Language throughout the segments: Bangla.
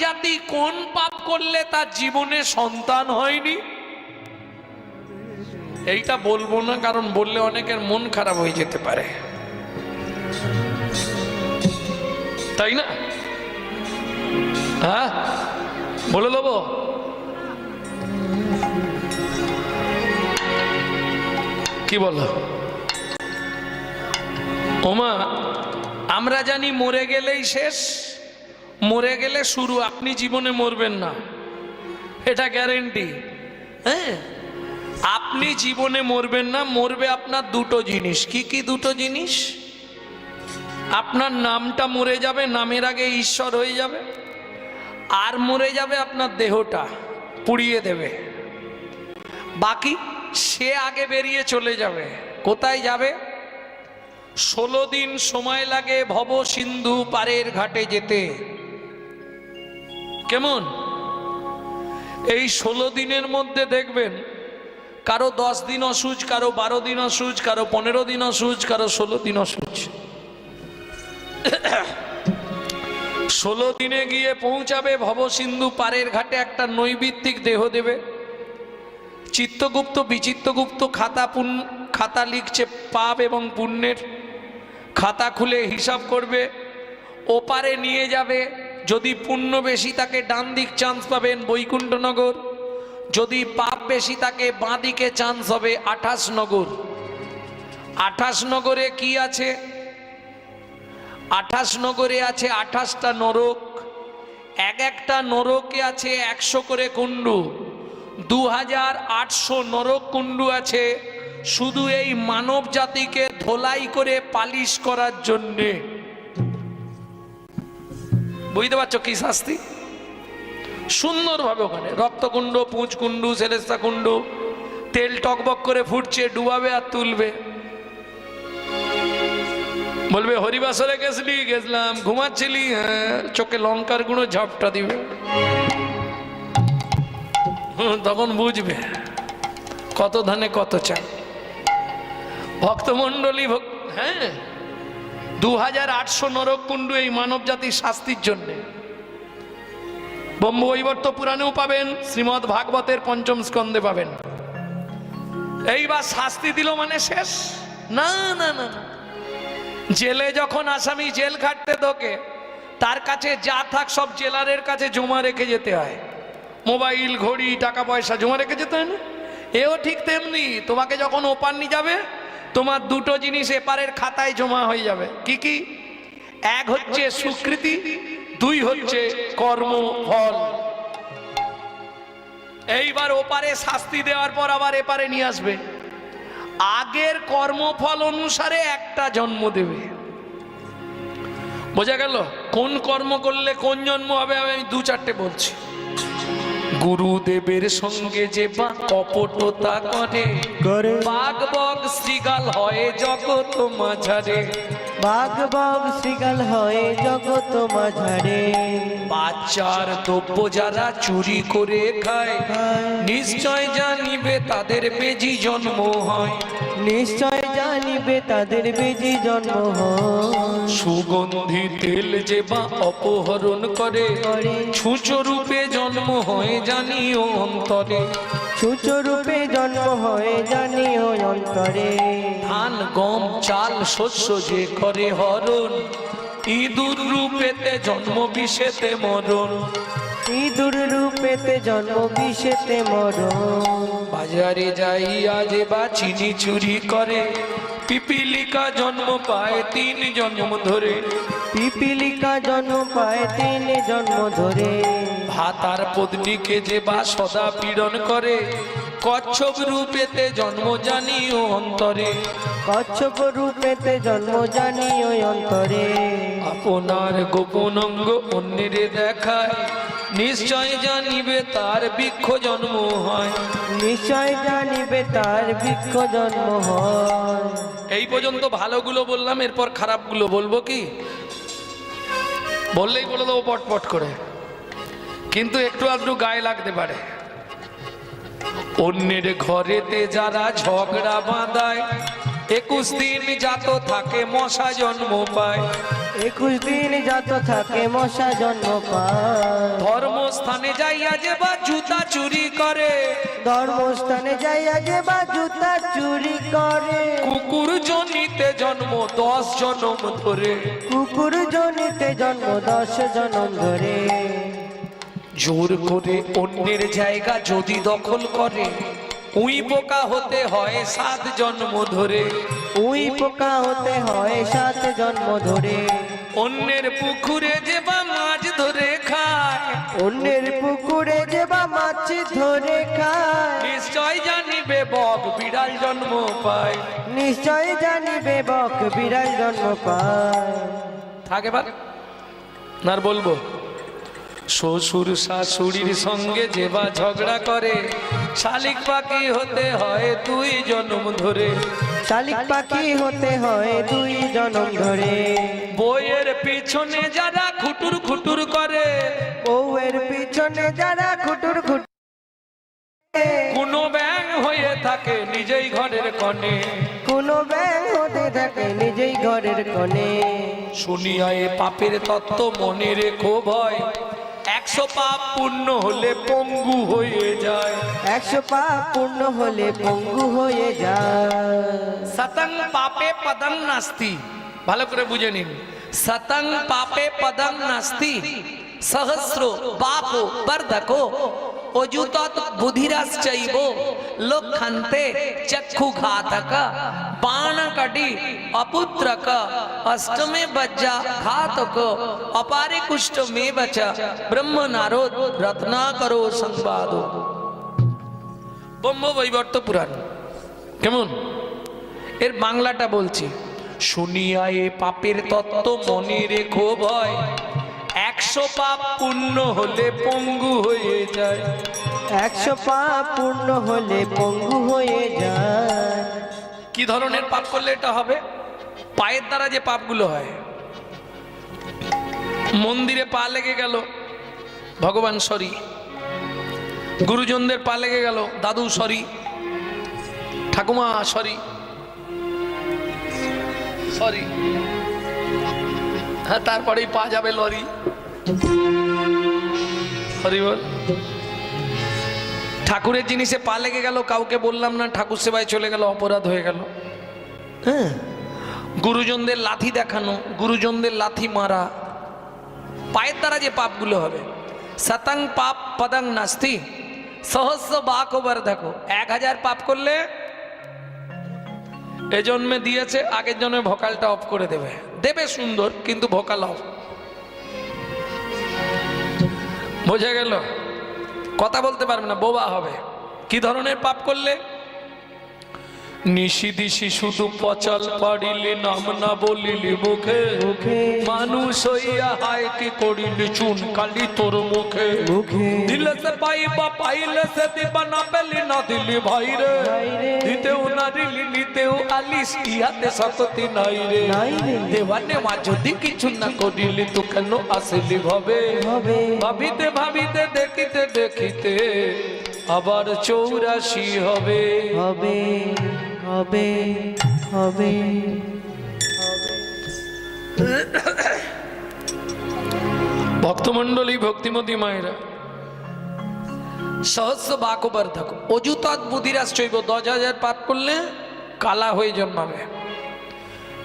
জাতি কোন পাপ করলে তার জীবনে সন্তান হয়নি? এইটা বলবো না, কারণ বললে অনেকের মন খারাপ হয়ে যেতে পারে, তাই না? হ্যাঁ, বলে দেবো। কি বলো? ওমা, আমরা জানি মরে গেলেই শেষ, মরে গেলে শুরু। আপনি জীবনে মরবেন না, এটা গ্যারেন্টি। হ্যাঁ, আপনি জীবনে মরবেন না, মরবে আপনার দুটো জিনিস। কি কি দুটো জিনিস? আপনার নামটা মরে যাবে, নামের আগে ঈশ্বর হয়ে যাবে, আর মরে যাবে আপনার দেহটা, পুড়িয়ে দেবে। বাকি সে আগে বেরিয়ে চলে যাবে। কোথায় যাবে? 16 দিন সময় লাগে ভব সিন্ধু পারের ঘাটে যেতে। কেমন? এই 16 দিনের মধ্যে দেখবেন কারো 10 দিন অসুচ, কারো 12 দিন অসুচ, কারো 15 দিন অসুচ, কারো 16 দিন অসুচ। 16 দিনে গিয়ে পৌঁছাবে ভবসিন্ধু পারের ঘাটে, একটা নৈমিত্তিক দেহ দেবে। চিত্তগুপ্ত বিচিত্রগুপ্ত খাতা লিখছে পাপ এবং পুণ্যের। খাতা খুলে হিসাব করবে, ওপারে নিয়ে যাবে। যদি পুণ্য বেশি থাকে ডান দিক চান্স পাবেন বৈকুণ্ঠনগর, যদি পাপ বেশি থাকে বাঁ দিকে চান্স হবে 28 নগর। 28 নগরে কি আছে? 28 নগরে আছে 28টা নরক। এক একটা নরকে আছে 100 করে কুণ্ডু। 2800 নরক কুণ্ডু আছে শুধু এই মানব জাতিকে ধোলাই করে পালিশ করার জন্যে। বুঝতে পারছো কি শাস্তি? সুন্দরভাবে ওখানে রক্তকুণ্ড, পুঁজকুণ্ডু, সেলেস্তা কুণ্ড, তেল টকবক করে ফুটছে, ডুবাবে আর তুলবে। বলবে হরিবাসরে গেছলি? গেছিলাম। ঘুমাচ্ছিলি? হ্যাঁ। চোখে লঙ্কার গুঁড়ো ঝাপটা দিবে, তখন বুঝবে কত ধানে কত চাল। ভক্তমন্ডলী, হ্যাঁ, 2800 নরক কুণ্ডু এই মানব জাতির শাস্তির জন্য। ব্রহ্মবৈবর্ত পুরাণেও পাবেন, শ্রীমদ্ ভাগবতের 5ম স্কন্ধে পাবেন। এইবার শাস্তি দিল মানে শেষ? না না না, জেলে যখন আসামি জেল খাটতে ঢোকে, তার কাছে যা থাক সব জেলারের কাছে জমা রেখে যেতে হয়। মোবাইল, ঘড়ি, টাকা পয়সা জমা রেখে যেতে হয় না? এও ঠিক তেমনি, তোমাকে যখন ওপার নিয়ে যাবে, তোমার দুটো জিনিস এপারের খাতায় জমা হয়ে যাবে। কি কি? এক হচ্ছে স্বীকৃতি, 2 হচ্ছে কর্মফল। এইবার ওপারে শাস্তি দেওয়ার পর আবার এপারে নিয়ে আসবে। আগের কর্মফল অনুসারে একটা জন্ম দেবে। বোঝা গেল? কোন কর্ম করলে কোন জন্ম হবে আমি 2-4টে বলছি। গুরুদেবের সঙ্গে যে বা কপটতা করে, বাঘ বগ শ্রীগাল হয় জগৎ মাঝারে। বাঘ বগ শ্রীগাল হয় জগৎ মাঝারে। বাচ্চার দ্রব্য যারা চুরি করে খায়, নিশ্চয় জানিবে তাদের বেজি জন্ম হয়। নিশ্চয় জানিবে তাদের বেজি জন্ম হয়। সুগন্ধি তেল যে বা অপহরণ করে, ছুঁচো রূপে জন্ম হয় জানিও অন্তরে। ছুঁচো রূপে জন্ম হয় জানিও অন্তরে। ধান গম চাল শস্য যে করে হরণ, ইঁদুর রূপেতে জন্ম বিষেতে মরণ। ইঁদুর রূপেতে জন্ম বিষেতে মরণ। বাজারে যাইয়া যে বা চিনি চুরি করে, পিপিলিকা জন্ম পায় 3 জন্ম ধরে। পিপিলিকা জন্ম পায় 3 জন্ম ধরে। ভাতার পত্নীকে যে বা সদা পীড়ন করে, কচ্ছপ রূপেতে জন্ম জানিও অন্তরে। কচ্ছপ রূপেতে জন্ম জানিও অন্তরে। আপনার গোপন অঙ্গ অন্যের দেখায়, নিশ্চয় জানিবে তার বৃক্ষ জন্ম হয়। নিশ্চয় জানিবে তার বৃক্ষ জন্ম হয়। এই পর্যন্ত ভালোগুলো বললাম, এরপর খারাপগুলো বলবো। কি বললেই বলে দেবো পটপট করে, কিন্তু একটু আধটু গায়ে লাগতে পারে। অন্যের ঘরেতে যারা ঝগড়া বাঁধায়, 21 দিন জাত থাকে মশা জন্ম পায়। 21 দিন জাত থাকে মশা জন্ম পায়। ধর্মস্থানে যাইয়া যে বা জুতা চুরি করে, ধর্মস্থানে যাইয়া যে বা জুতা চুরি করে, কুকুর জনিতে জন্ম 10 জনম ধরে, কুকুর জনিতে জন্ম 10 জনম ধরে, জোর করে অন্যের জায়গা যদি দখল করে, উই পোকা হতে হয় 7 জন্ম ধরে, উই পোকা হতে হয় 7 জন্ম ধরে, অন্যের পুকুরে যে বা মাছ ধরে খায়, অন্যের পুকুরে যে বা মাছ ধরে খায়, নিশ্চয় জানিবে বক বিড়াল জন্ম পায়। নিশ্চয় জানিবে বক বিড়াল জন্ম পায়। থাক এবার না আর বলবো। শ্বশুর শাশুড়ির সঙ্গে যে বা ঝগড়া করে, শালিক পাখি হতে হয় 2 জন্ম ধরে, শালিক পাখি হতে হয় 2 জনম ধরে, বইয়ের পিছনে যারা খুটুর খুটুর করে, বউয়ের পিছনে যারা খুটুর খুটুর কোনো ব্যাং হয়ে থাকে নিজেই ঘরের কোণে, কোনো ব্যাং হতে থাকে নিজেই ঘরের কোণে, শুনিয়া এ পাপের তত্ত্ব মনে রেখো ভয়, 100 পাপ পূর্ণ হলে পঙ্গু হয়ে যায়। 100 পাপ পূর্ণ হলে পঙ্গু হয়ে যায়। সতং পাপে পদং নাস্তি, ভালো করে বুঝে নিন। সতং পাপে পদং নাস্তি, সহস্র পাপ বর্ধকো, অযুতৎ বুদ্ধিরাশ্চৈব লোকখান্তে চক্ষু ঘাতক, বাণকটি অপুত্রক, অষ্টমে বজ্জা ঘাতক, অপারে কুষ্ঠ মে বচ, ব্রহ্ম নারদ রত্নাকরো সংবাদ। ব্রহ্ম বৈবর্ত পুরাণ। কেমন? এর বাংলাটা বলছি। শুনিয়া এ পাপের তত্ত্ব মনে রেখো ভয়, 100 পাপ পূর্ণ হলে পঙ্গু হয়ে যায়। 100 পাপ পূর্ণ হলে পঙ্গু হয়ে যায়। কি ধরনের পাপ করলে এটা হবে? পায়ের দ্বারা যে পাপগুলো হয়, মন্দিরে পা লেগে গেল, ভগবান সরি। গুরুজনদের পা লেগে গেল, দাদু সরি, ঠাকুমা সরি, সরি। হ্যাঁ, তারপরেই পা যাবে লরি। হরি বল। ঠাকুরের জিনিসে পা লেগে গেল, কাউকে বললাম না, ঠাকুর সেবায় চলে গেল, অপরাধ হয়ে গেল। হ্যাঁ, গুরুজনদের লাথি দেখানো, গুরুজনদের লাথি মারা, পায়ের দ্বারা যে পাপগুলো হবে। শতং পাপ পদং নাস্তি, সহস্র বাক বর্ধকো, 1000 পাপ করলে এ জন্মে দিয়েছে, আগের জন্মে ভোকালটা অফ করে দেবে। দেবে সুন্দর, কিন্তু ভোকাল অফ। বোঝা গেল? কথা বলতে পারবে না, বোবা হবে। কি ধরনের পাপ করলে? নিশি দিশি শুধু পচল পাড়িলে, নাম না বলিলি মুখে, মানুষ হইয়া হায় কি করিলি চুন কালি তোর মুখে। দিলে সে পাইবা, পাইলে সে দিবা, না পেলি না দিলি ভাই রে, দিতেও না দিলি নিতেও আলিস, ইহাতে শক্তি নাই রে। দেওয়া নেওয়া যদি কিছু না করিলি, তো কেন আসিলি ভাবে? ভাবিতে ভাবিতে দেখিতে দেখিতে আবার 84 হবে। হবে হবে হবে। ভক্তমন্ডলী, ভক্তিমতী মায়েরা, সহস্র বাকবার থাকো, অযুতৎ বুদ্ধিরাশ্চৈব, 10,000 পাপ করলে কালা হয়ে জন্মাবে।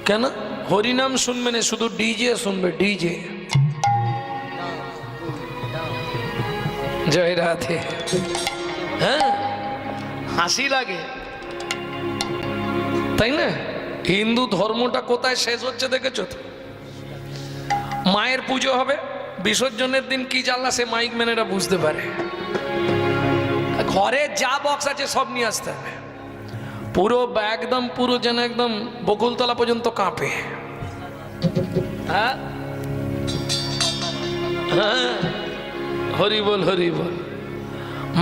কেন? হরিনাম শুনবে না, শুধু ডিজে শুনবে, ডিজে। জয় রাধে। হ্যাঁ, হাসি লাগে, তাই না? হিন্দু ধর্মটা কোথায় শেষ হচ্ছে দেখেছো তো? মায়ের পুজো হবে, বিসর্জনের দিন কি জ্বালা সে মাইক ম্যানেরা বুঝতে পারে। ঘরে যা বক্স আছে সব নিয়ে আসতে হবে, পুরো একদম, পুরো যেন একদম বকুলতলা পর্যন্ত কাঁপে। হ্যাঁ হ্যাঁ, হরি বল হরি বল।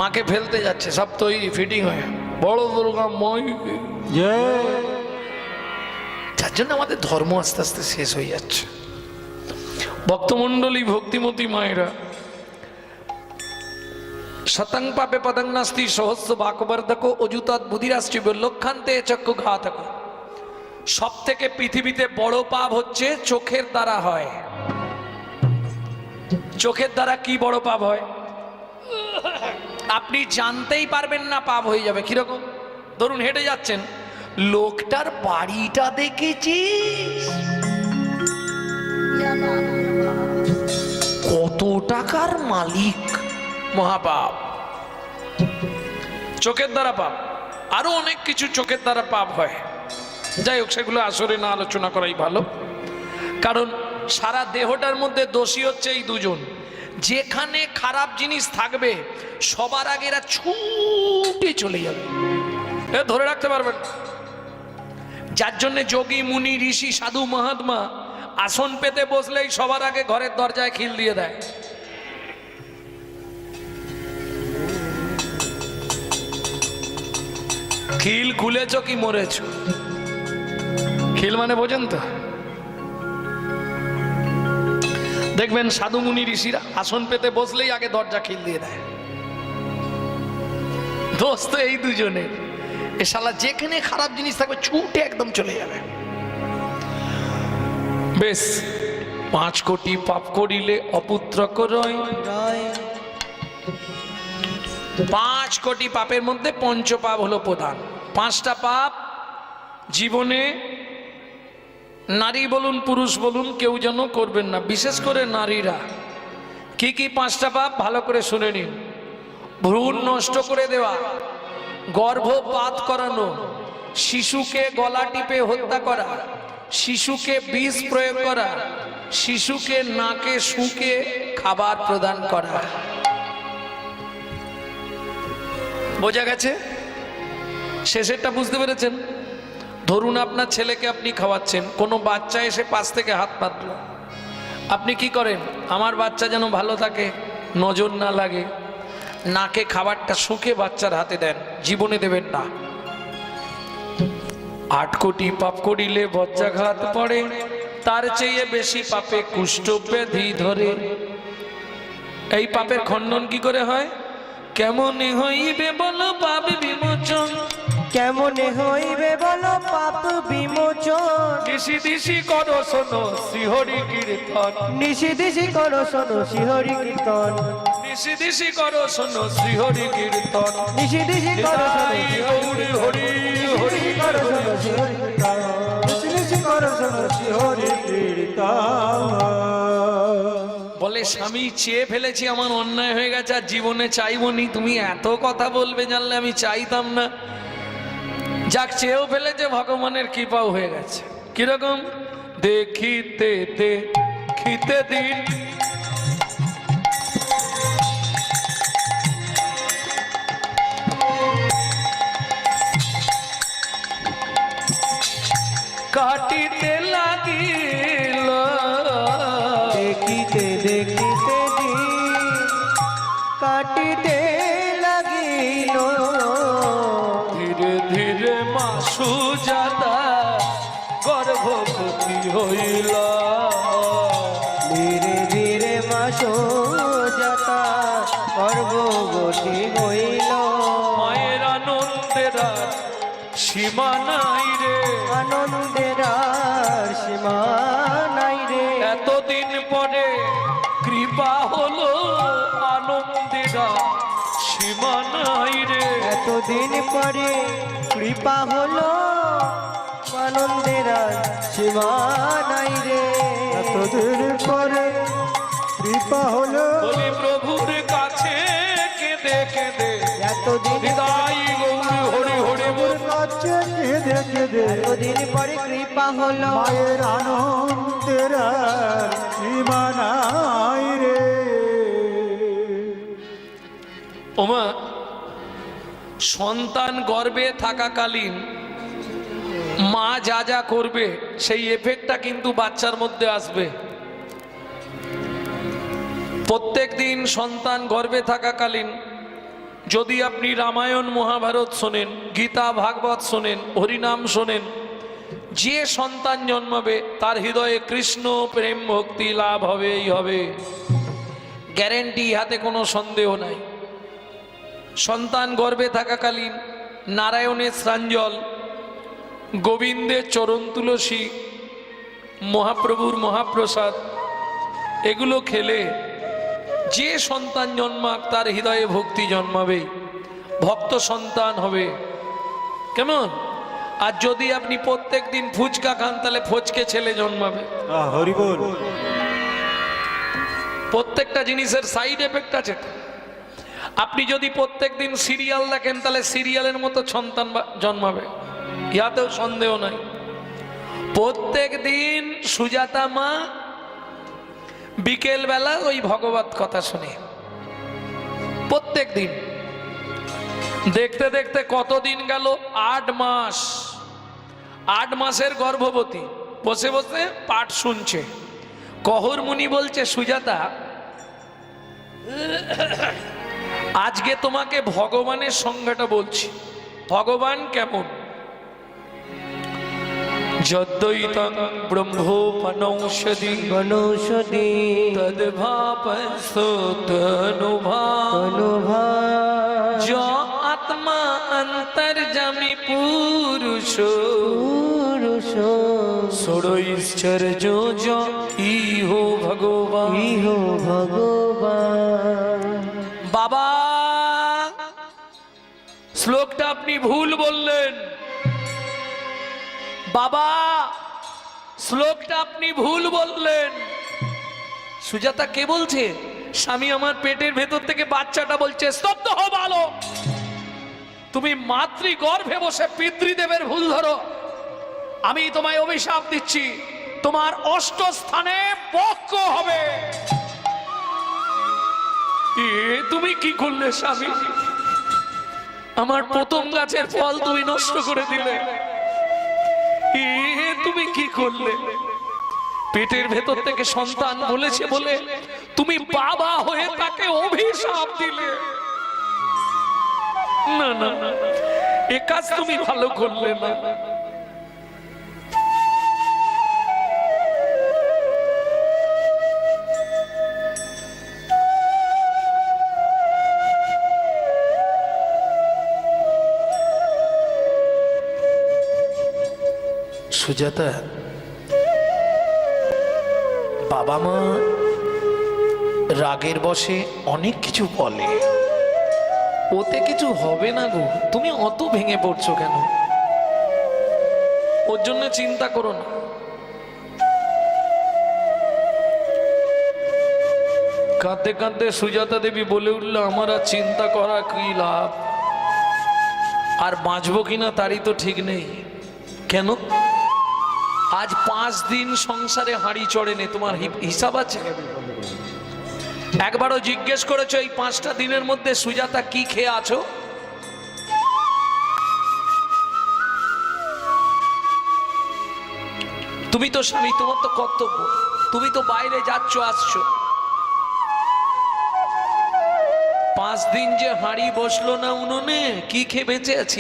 মাকে ফেলতে যাচ্ছে, সব তৈরি ফিটিং হয়ে, বড় দুর্গা মাইকে। যার জন্য আমাদের ধর্ম আস্তে আস্তে শেষ হয়ে যাচ্ছে। ভক্তমন্ডলী, ভক্তিমতী মায়েরা, শতং পাপে পদং নাস্তি, সহস্র বাকবর্ধকো, অযুতৎ বুদ্ধিরাশ্চৈব লোকখান্তে চক্ষু ঘাতক। সব থেকে পৃথিবীতে বড় পাপ হচ্ছে চোখের দ্বারা হয়। চোখের দ্বারা কি বড় পাপ হয়? আপনি জানতেই পারবেন না পাপ হয়ে যাবে। কিরকম? ধরুন হেঁটে যাচ্ছেন, লোকটার বাড়িটা দেখেছিস, কত টাকার মালিক, মহাপাপ। চোখের দ্বারা পাপ, আরো অনেক কিছু চোখের দ্বারা পাপ হয়। যাই হোক, সেগুলো আসরে না আলোচনা করাই ভালো, কারণ সারা দেহটার মধ্যে দোষী হচ্ছে এই দুজন। যেখানে খারাপ জিনিস থাকবে সবার আগে এরা ছুটে চলে যাবে, এ ধরে রাখতে পারবেন। যার জন্য যোগী মুনি ঋষি সাধু মহাত্মা আসন পেতে বসলেই সবার আগে ঘরের দরজায় খিল দিয়ে দেয়। খিল খুলেছ কি মরেছ? খিল মানে বোঝেন তো? দেখবেন সাধু মুনি ঋষিরা আসন পেতে বসলেই আগে দরজা খিল দিয়ে দেয়। দোষ তো এই দুজনের। এ শালা যেখানে খারাপ জিনিস থাকবে ছুটে একদম চলে যাবে। বেশ, 5 কোটি পাপ করিলে অপুত্রক রয়। 5 কোটি পাপের মধ্যে পঞ্চপাপ হলো প্রধান। 5টা পাপ জীবনে নারী বলুন পুরুষ বলুন কেউ যেন করবেন না, বিশেষ করে নারীরা। কি কি 5টা পাপ ভালো করে শুনে নিন। ভ্রূণ নষ্ট করে দেওয়া, গর্ভপাত করানো, শিশুকে গলা টিপে হত্যা করা, শিশুকে বিষ প্রয়োগ করা, শিশুকে নাকে শুঁকে খাবার প্রদান করা। বোঝা গেছে? শেষেরটা বুঝতে পেরেছেন? ধরুন আপনার ছেলেকে আপনি খাওয়াচ্ছেন, কোনো বাচ্চা এসে পাশ থেকে হাত পাতল, আপনি কি করেন? আমার বাচ্চা যেন ভালো থাকে, নজর না লাগে, নাকে খাবারটা শুঁকে বাচ্চার হাতে দেন, জীবনে দেবেন না। 8 কোটি পাপ করিলে বজ্রাঘাত পড়ে, তার চেয়ে বেশি পাপে কুষ্ঠব্যাধি ধরে। এই পাপের খণ্ডন কি করে হয়? কেমনে হইবে বলো পাপ বিমোচন? কেমনে হইবে বলো পাপ বিমোচন? দিশি দিশি করো শোনো শ্রীহরি কীর্তন। নিশি দিশি করো শোনো শ্রীহরি কীর্তন। দিশি দিশি করো শোনো শ্রীহরি কীর্তন। নিশি দিশি করো শোনো গৌরী হরি হরি করো শোনো শ্রীহরি কীর্তন। নিশি দিশি করো শোনো শ্রীহরি কীর্তন। বলে স্বামী চেয়ে ফেলেছি, আমার অন্যায় হয়ে গেছে, আর জীবনে চাইবনি। তুমি এত কথা বলবে জানলে আমি চাইতাম না। যাক, চেয়েও ফেলেছে, ভগবানের কৃপাও হয়ে গেছে। কিরকম? দেখিতে দেখিতে দিন কাটিতে লাগিল। দেখিতে দেখিতে দিন কাটিতে লাগিল। ধীরে ধীরে মাসু জাদা গর্ভবতী হইল। ধীরে ধীরে মাসো যাতা গর্ভবতী হইল। মায়ের আনন্দের আর সীমা নাই রে, আনন্দের আর সীমা নাই রে। এতদিন পরে কৃপা হলো, আনন্দের আর সীমা নাই রে। এতদিন পরে কৃপা হলো, আনন্দের আর সীমা নাই রে। এতদিন পরে কৃপা হলো, বলি প্রভুর কাছে কেঁদে কেঁদে এতদিন হৃদয় গৌরী হরি হরি বল। কাছে কেঁদে কেঁদে এতদিন পরে কৃপা হলো, মায়ের আনন্দের আর সীমা নাই রে। ওমা, সন্তান গর্ভে থাকাকালীন মা যা যা করবে সেই এফেক্টটা কিন্তু বাচ্চার মধ্যে আসবে। প্রত্যেক দিন সন্তান গর্ভে থাকাকালীন যদি আপনি রামায়ণ মহাভারত শোনেন, গীতা ভাগবত শোনেন, হরিনাম শোনেন, যে সন্তান জন্মাবে তার হৃদয়ে কৃষ্ণ প্রেম ভক্তি লাভ হবেই হবে, গ্যারেন্টি, হাতে কোনো সন্দেহ নাই। সন্তান গর্ভে থাকাকালীন নারায়ণের স্রাঞ্জল, গোবিন্দের চরণ তুলসী, মহাপ্রভুর মহাপ্রসাদ এগুলো খেলে যে সন্তান জন্মাক তার হৃদয়ে ভক্তি জন্মাবে, ভক্ত সন্তান হবে। কেমন? আর যদি আপনি প্রত্যেক দিন ফুচকা খান তাহলে ফচকে ছেলে জন্মাবে। হরি বল। প্রত্যেকটা জিনিসের সাইড এফেক্ট আছে। আপনি যদি প্রত্যেক দিন সিরিয়াল দেখেন তাহলে সিরিয়ালের মতো সন্তান জন্মাবে, ইহাতেও সন্দেহ নাই। প্রত্যেক দিন সুজাতা মা বিকেল বেলা ওই ভগবত কথা শুনে, প্রত্যেক দিন। দেখতে দেখতে কতদিন গেল? 8 মাস। 8 মাসের গর্ভবতী, বসে বসে পাঠ শুনছে। কহর মুনি বলছে, সুজাতা আজকে তোমাকে ভগবানের সংজ্ঞাটা বলছি। ভগবান কেমন? যদ্বৈতং ব্রহ্মোপনৌষধি বনৌষধি তদ্ভাবসোতনুভা য আত্মা অন্তর্যামী পুরুষ পুরুষ ষোড়ৈশ্চর্য য ইহো ভগবান। ইহো ভগবান। বাবা, শ্লোকটা আপনি ভুল বললেন। বাবা, শ্লোকটা আপনি ভুল বললেন। সুজাতা কে বলছে? স্বামী আমার পেটের ভেতর থেকে বাচ্চাটা বলছে, স্তব্ধ হও ভালো। তুমি মাতৃগর্ভে বসে পিতৃদেবের ভুল ধরো। আমি তোমায় অভিশাপ দিচ্ছি, তোমার 8 স্থানে বক্ষ হবে। তুমি কি করলে স্বামী? আমার প্রথম গাছের ফল তুমি নষ্ট করে দিলে। তুমি কি করলে? পেটের ভেতর থেকে সন্তান বলেছে বলে তুমি বাবা হয়ে তাকে অভিশাপ দিলে। না না না, এ কাজ তুমি ভালো করলে না। সুজাতা, বাবা মা রাগের বশে অনেক কিছু বলে, ওতে কিছু হবে না গো। তুমি অত ভেঙে পড়ছো কেন? ওর জন্য চিন্তা করো না। কাঁদতে কাঁদতে সুজাতা দেবী বলে উঠল, আমার আর চিন্তা করা কি লাভ? আর বাঁচবো কিনা তারই তো ঠিক নেই। কেন? আজ 5 দিন সংসারে হাঁড়ি চড়েনি, তোমার হিসাব আছে? একবারও জিজ্ঞেস করেছো এই 5টা দিনের মধ্যে সুজাতা কি খেয়ে আছো? তুমি তো স্বামী, তোমার তো কর্তব্য, তুমি তো বাইরে যাচ্ছ আসছো। 5 দিন যে হাঁড়ি বসলো না উনুনে, কি খেয়ে বেঁচে আছি?